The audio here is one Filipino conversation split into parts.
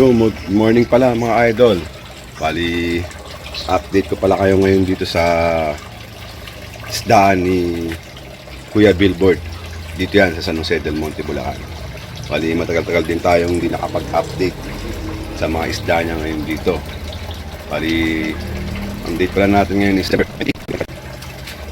Good morning pala mga idol. Bali, update ko pala kayo ngayon dito sa isdaan ni Kuya Billboard. Dito yan sa San Jose del Monte, Bulacan. Bali, matagal-tagal din tayong hindi nakapag-update sa mga isda niya ngayon dito. Bali, ang date pala natin ngayon is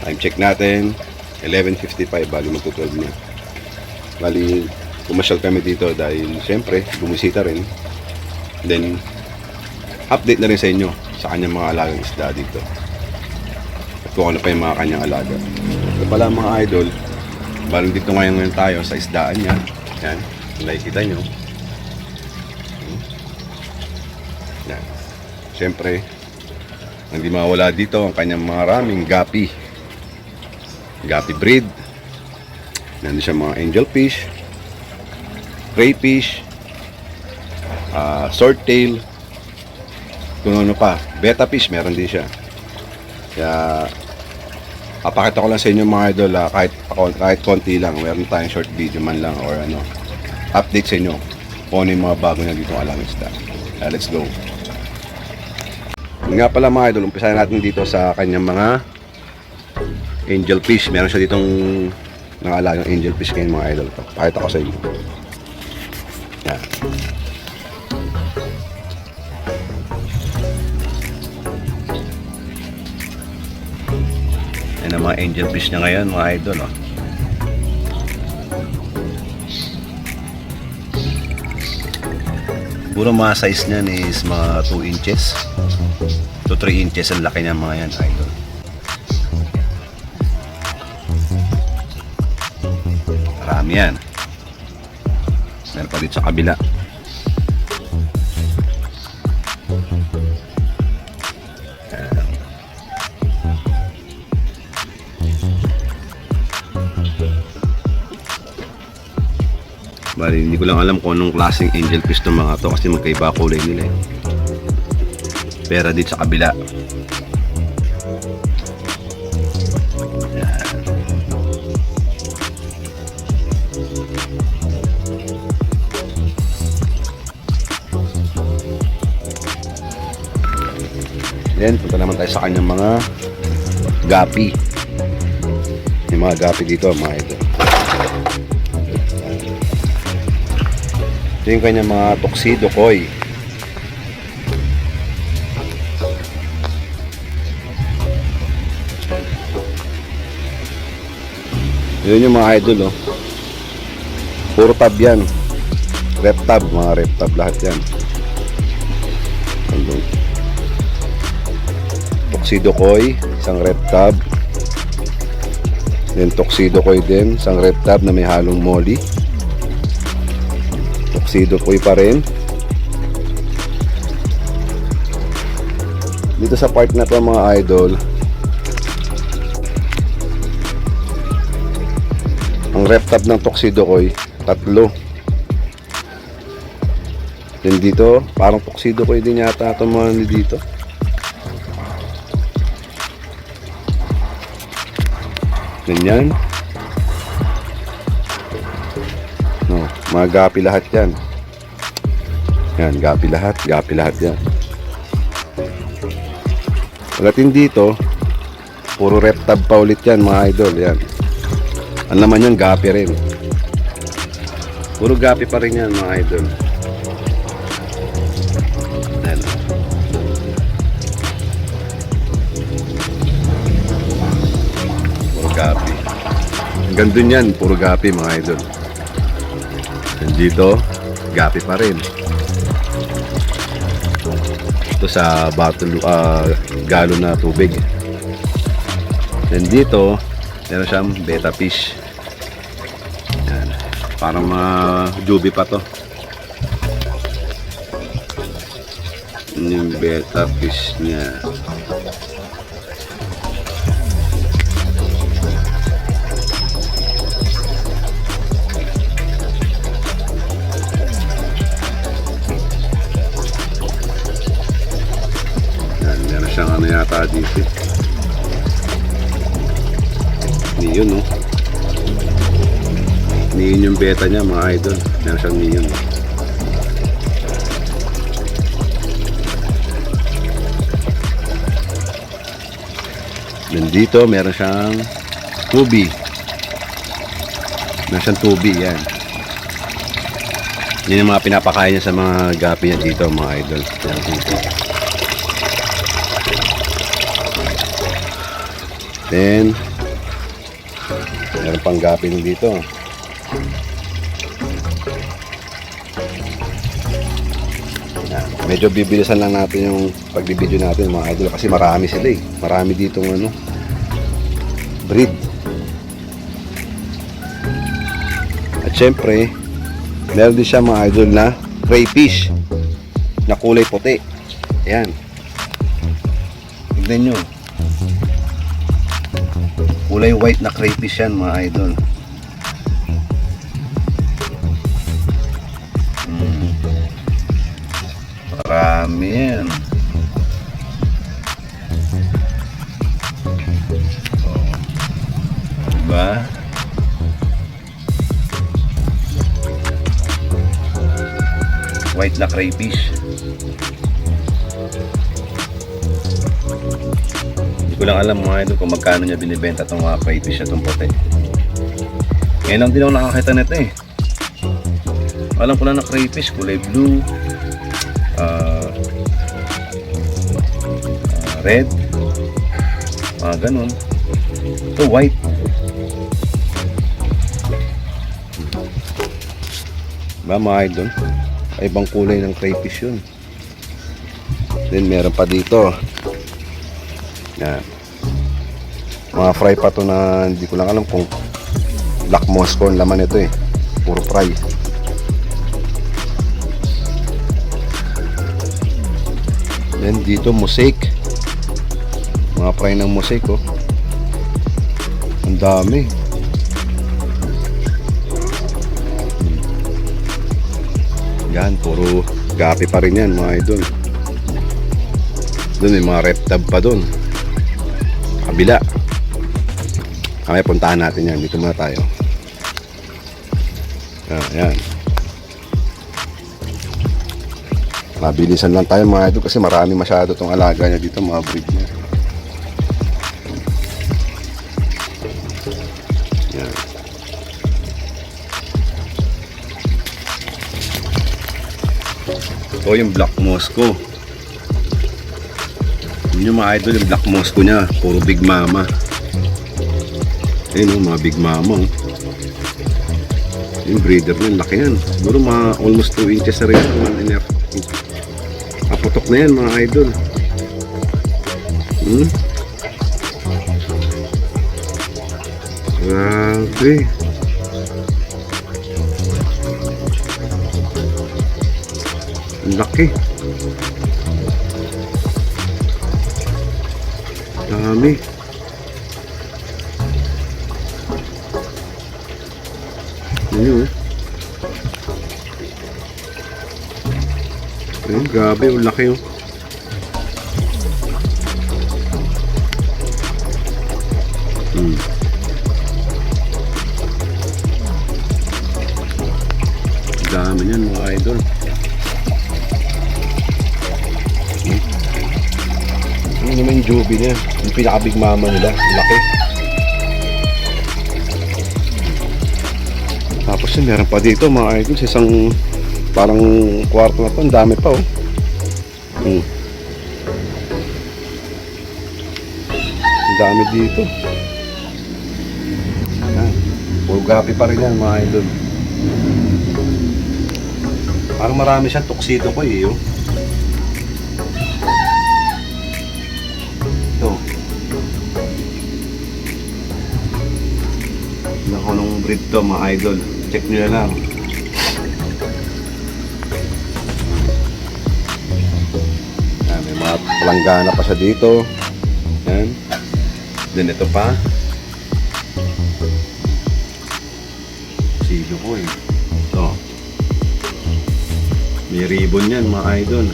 time check natin 11:55, bali magto-12 na. Bali, pumasyal kami dito dahil siyempre bumisita rin. Then update na rin sa inyo sa kanyang mga alagang isda dito at kung ano pa yung mga kanyang alaga. Ito pala mga idol, bali dito ngayon tayo sa isdaan niya. Yan, nakikita nyo. Yan. Siyempre hindi mawala dito ang kanyang maraming gapi breed. Nandun siya mga angelfish, crayfish, swordtail, kung ano pa, betta fish meron din siya. Kaya papakita ko lang sa inyo mga idol, kahit konti lang, meron tayong short video man lang or ano, update sa inyo kung ano yung mga bago na dito alagang isda. Let's go. Yun nga pala mga idol, umpisahan natin dito sa kanyang mga angelfish. Meron siya ditong nakalagang angelfish ngayon mga idol. Pakita ko sa inyo. Yan. Yan ang mga angelfish niya ngayon mga idol. Oh. Puro mga size niyan is mga 2 inches to 3 inches ang laki niya mga yan idol. Marami yan. Meron pa dito sa kabila. Bali, hindi ko lang alam kung anong klaseng angelfish ng mga to kasi magkaiba kulay nila eh. Pero dito sa kabila. Then, punta naman tayo sa kanyang mga gapi. Yung mga gapi dito, mga ito. Ito yung kanyang mga tuxedo koi. Yun yung mga idol, oh. Puro tab yan. Rep tab, mga rep tab lahat yan. Tuxedo koi, isang red tab. Then tuxedo koi din, isang red tab na may halong molly. Tuxedo koi pa rin. Dito sa part na to mga idol, ang red tab ng tuxedo koi, 3. Then dito, parang tuxedo koi din yata ito mga dito. Ganyan. No, mga gapi lahat yan. Yan, gapi lahat yan. Pagdating dito, puro rep tab pa ulit yan mga idol. Yan. Ang laman yan, gapi rin. Puro gapi pa rin yan mga idol. Yan. Gapi. Hanggang dun yan, puro gapi mga idol. And dito, gapi pa rin. Ito sa bottle, galon na tubig. And dito, meron siyang betta fish. Yan. Parang mga jubi pa to. Yung betta fish niya. Siyang ano yata dito, neon, no? Neon yung beta niya mga idol. Meron siyang neon. Then dito, meron siyang tubi. Meron siyang tubi, yan. Yan yung mga pinapakain niya sa mga gapi niya dito, mga idol. Yan dito. Then, meron pang gapi dito. Yan. Medyo bibilisan lang natin yung pagbibideo natin, mga idol, kasi marami sila eh. Marami dito ano, breed. At syempre, meron din siya mga idol na crayfish na kulay puti. Ayan. Tignan nyo. Kulay white na crayfish yan mga idol. Marami yan. Diba? White na crayfish. Hindi ko lang alam mga idol kung magkano niya binibenta itong mga crayfish na itong puti. Ngayon lang din ako nakakita nito eh. Alam ko lang na crayfish, kulay blue, red, mga ganun. Ito white. Diba mga idol? Ibang kulay ng crayfish yun. Then meron pa dito. Yan. Mga fry pa to na hindi ko lang alam kung black Moscow ang laman ito eh. Puro fry. Then dito mosaic. Mga fry ng mosaic oh. Ang dami. Yan, puro gapi pa rin yan mga idol. Doon may mga reptab pa doon. Kabila. Kaya puntahan natin yan. Dito muna tayo. Yan. Mabilisan lang tayo mga idol kasi marami masyado itong alaga niya dito, mga breed niya. Yan. Ito yung Black Moscow. Yun yung mga idol, yung Black Moscow niya. Puro Big Mama. Ayun mga Big Mama. Yung breeder niya, laki yan. Siguro mga almost 2 inches na rin. 1.5. Kaputok na yan mga idol. Grabe. Ang laki. Dami. Ayun. Ayun, grabe. Ang laki oh. Dami yan mga idol. Ano naman yung Joby niya? Yung pinaka-big mama nila. Laki. Tapos yun, meron pa dito mga idol. Sa isang parang kwarto na to. Ang dami pa oh. Ang dami dito. Yan. Puro gapi pa rin yan mga idol. Parang marami siyang tuxedo ko eh oh. Anong breed to mga idol, check nyo na lang. Yan, may mga palanggana pa siya dito. Yan. Then ito pa silo ko eh. Ito may ribbon yan mga idol.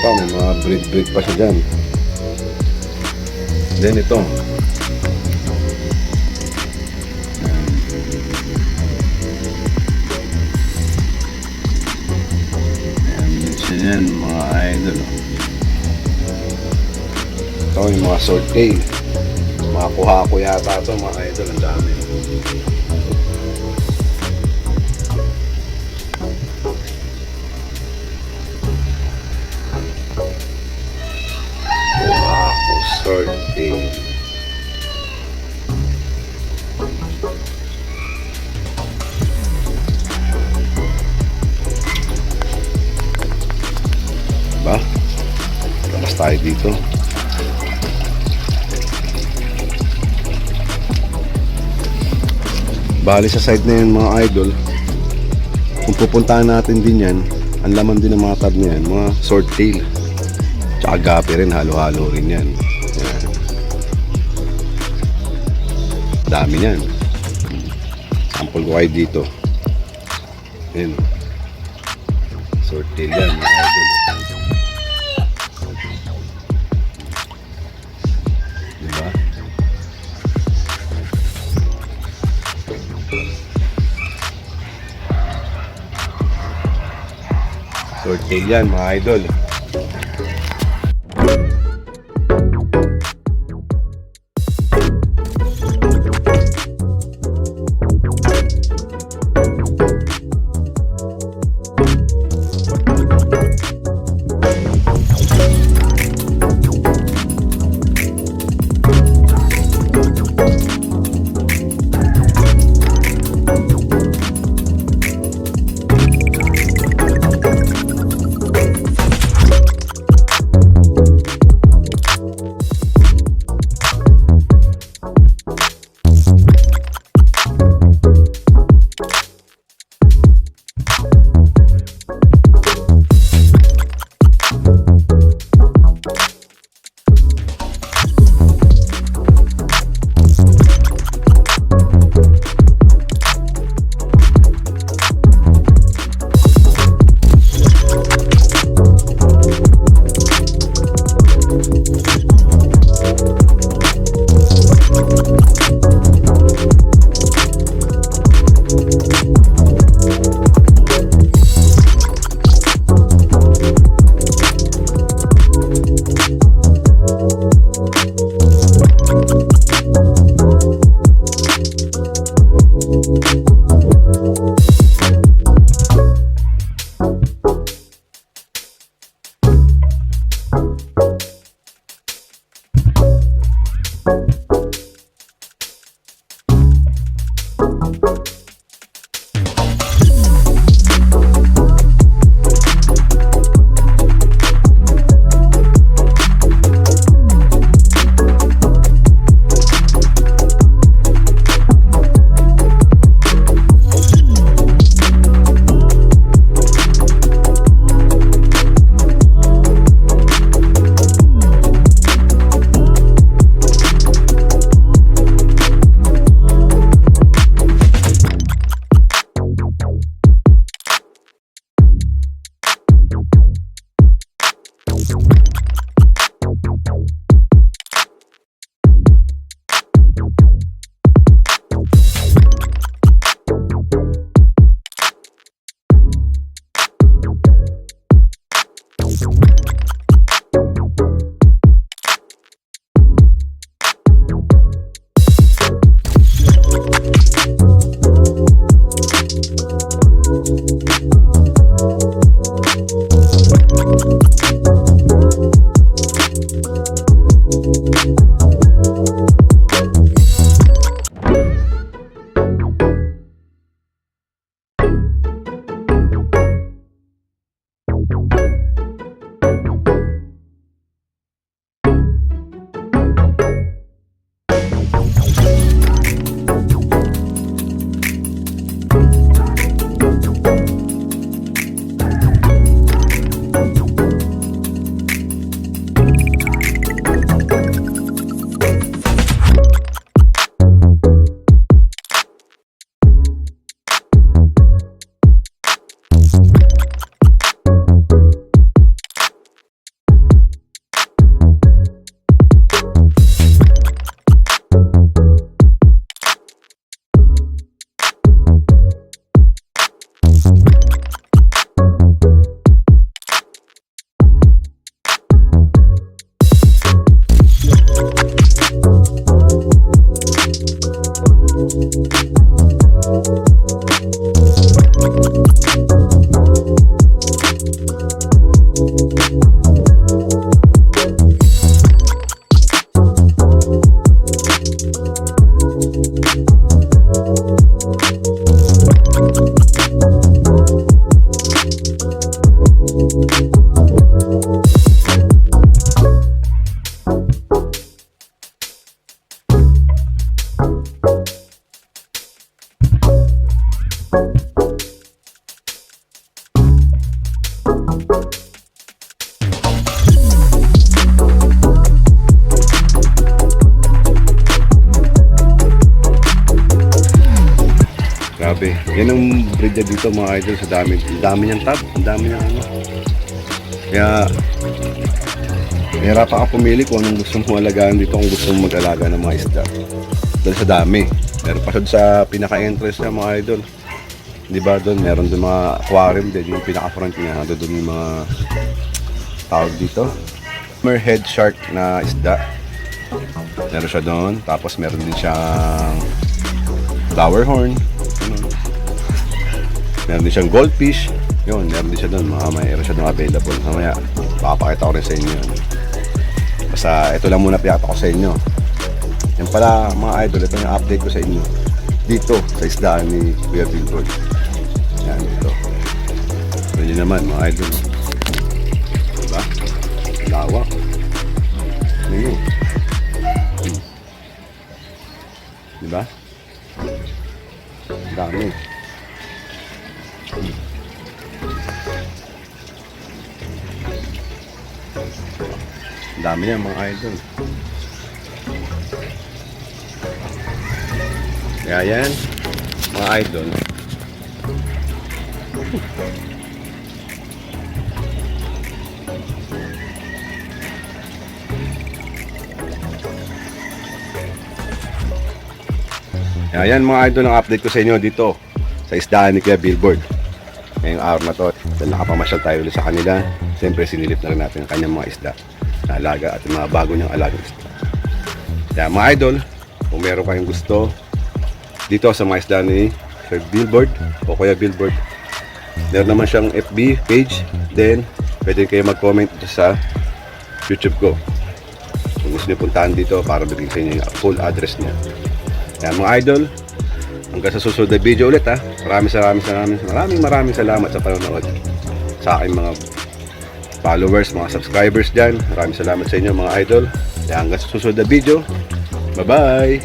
May mga breed pa siya dyan. Then ito Ayan mga idol. Ito yung mga swordtail. Mga kuha ko yata ito mga idol. Ang dami. Kuha ko swordtail. Diba? Labas tayo dito. Bali sa side na yun mga idol, kung pupuntahan natin din yan, ang laman din ng mga tab na yan, mga swordtail. Tsaka gapi rin, halo-halo rin yan. Yan. Dami yan. Sample ko kayo dito. Yan. Swordtail yan mga idol. Diba? Swordtail yan mga idol. Grabe. Yan ang breed niya dito mga idol, sa dami niyang tab, ang dami niyang ano. Kaya mahirapan ka pumili kung anong gusto mong alagaan dito, kung gusto mong mag-alaga ng mga isda. Dahil sa dami. Meron pa sa pinaka-entrance niya mga idol. Di ba doon, meron doon mga aquarium din, yung pinaka-front niya, nandun doon yung mga tawag dito. Hammerhead shark na isda. Meron siya doon, tapos meron din siyang flower horn. Meron din siyang goldfish. Yun, meron din siya doon. Mayroon siya doon available. Mamaya, makapakita ko rin sa inyo yun. Basta, ito lang muna piyata ko sa inyo. Yan pala, mga idol, ito yung update ko sa inyo. Dito, sa isdaan ni Kuya Billboard. Yan, dito. Ito yun naman, mga idol. Diba? Lawak. Ano yun? Diba? Dami. Ang dami niya mga idol. Kaya yan, mga idol. Kaya yan mga idol, ang update ko sa inyo dito sa isdaan ni Kuya Billboard. Ngayong araw na to, dahil nakapamasyal tayo ulit sa kanila, siyempre sinilip na rin natin ang kanyang mga isda na alaga at yung mga bago niyang alagang isda. Kaya mga idol, kung meron kayong gusto dito sa mga isda ni Sir Billboard o Kuya Billboard, meron naman siyang FB page, then pwede kayo mag-comment sa YouTube ko kung gusto niyo puntahan dito para bigyan sa inyo yung full address niya. Kaya mga idol, hanggang sa susunod na video ulit ha. Maraming salamat sa panonood sa aking mga followers, mga subscribers dyan. Maraming salamat sa inyo mga idol. Kaya hanggang sa susunod na video, bye bye.